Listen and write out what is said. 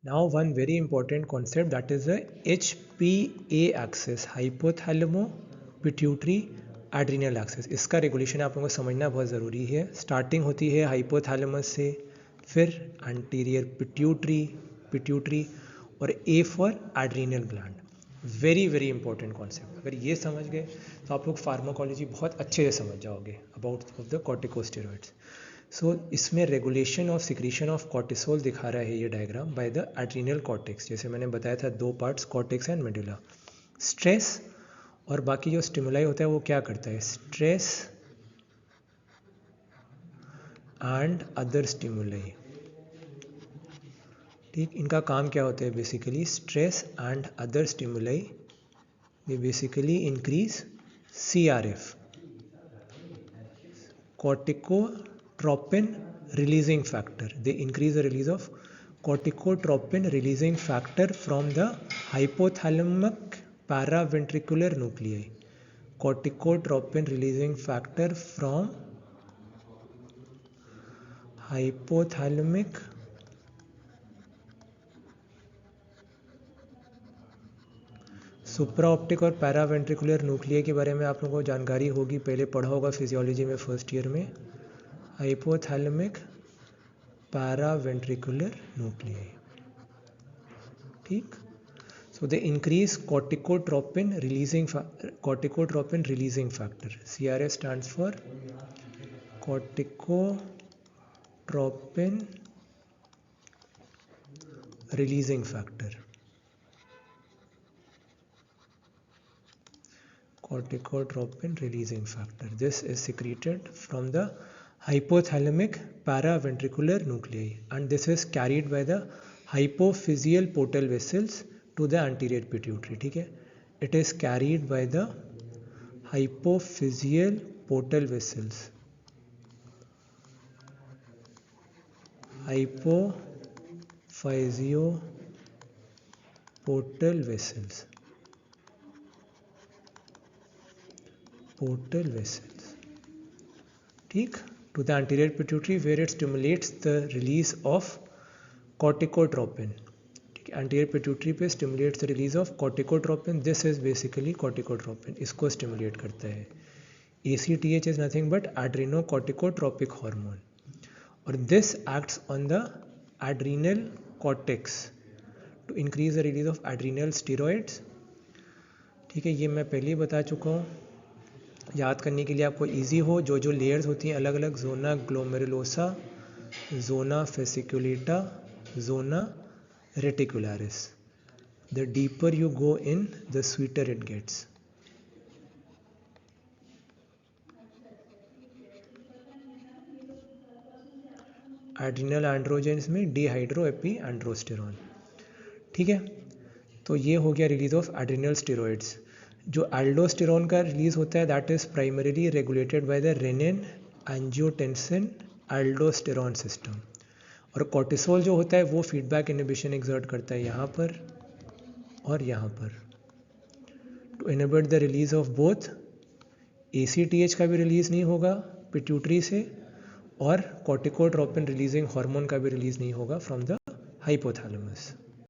Now one very important concept, that is the HPA axis, hypothalamo pituitary adrenal axis. इसका regulation आप लोगों को समझना बहुत ज़रूरी है। स्टार्टिंग होती है हाइपोथैलेमस से, फिर एंटीरियर पिट्यूटरी और A for adrenal gland. Very very important concept. अगर ये समझ गए तो आप लोग फार्माकोलॉजी बहुत अच्छे से समझ जाओगे अबाउट ऑफ द कॉर्टिकोस्टेरॉइड्स। सो इसमें regulation of secretion of cortisol दिखा रहा है ये diagram by the adrenal cortex. जैसे मैंने बताया था दो parts, cortex and medulla. Stress और बाकी जो स्टिमुलाई होता है वो क्या करता है, स्ट्रेस एंड अदर स्टिमुलाई। ठीक, इनका काम क्या होता है basically, stress and other stimuli they basically increase CRF, corticotropin releasing factor. They increase the release of corticotropin releasing factor from the hypothalamic paraventricular nuclei. Corticotropin releasing factor from hypothalamic supraoptic और paraventricular Nucleya के बारे में आप लोगों को जानकारी होगी, पहले पढ़ा होगा फिजियोलॉजी में फर्स्ट ईयर में। Hypothalamic paraventricular nuclei. ठीक, so they increase corticotropin releasing factor. CRF stands for corticotropin releasing factor. Corticotropin releasing factor. This is secreted from the hypothalamic paraventricular nuclei and this is carried by the hypophyseal portal vessels to the anterior pituitary. ठीक है, it is carried by the hypophyseal portal vessels. Hypophyseal portal vessels, ठीक, to the anterior pituitary where it stimulates the release of corticotropin. ठीक, anterior pituitary पे stimulates the release of corticotropin. This is basically corticotropin, इसको stimulate करता है। ACTH is nothing but adrenocorticotropic hormone और this acts on the adrenal cortex to increase the release of adrenal steroids. ठीक है, ये मैं पहले ही बता चुका हूँ। याद करने के लिए आपको इजी हो, जो जो लेयर्स होती हैं अलग अलग, zona glomerulosa, zona fasciculata, zona reticularis. The deeper you go in the sweeter it gets. Adrenal androgens में डिहाइड्रो एपी एंड्रोस्टेरॉन। ठीक है, तो ये हो गया रिलीज ऑफ एड्रिनल स्टेरॉइड्स। जो एल्डोस्टेरॉन का रिलीज होता है that is primarily regulated by the renin angiotensin aldosterone system. और कॉर्टिसोल जो होता है वो फीडबैक इनहिबिशन एक्सर्ट करता है यहाँ पर और यहाँ पर, to inhibit the release of both. ACTH का भी रिलीज नहीं होगा पिट्यूटरी से और कॉर्टिकोट्रोपिन रिलीजिंग हार्मोन का भी रिलीज नहीं होगा फ्रॉम द हाइपोथैलेमस।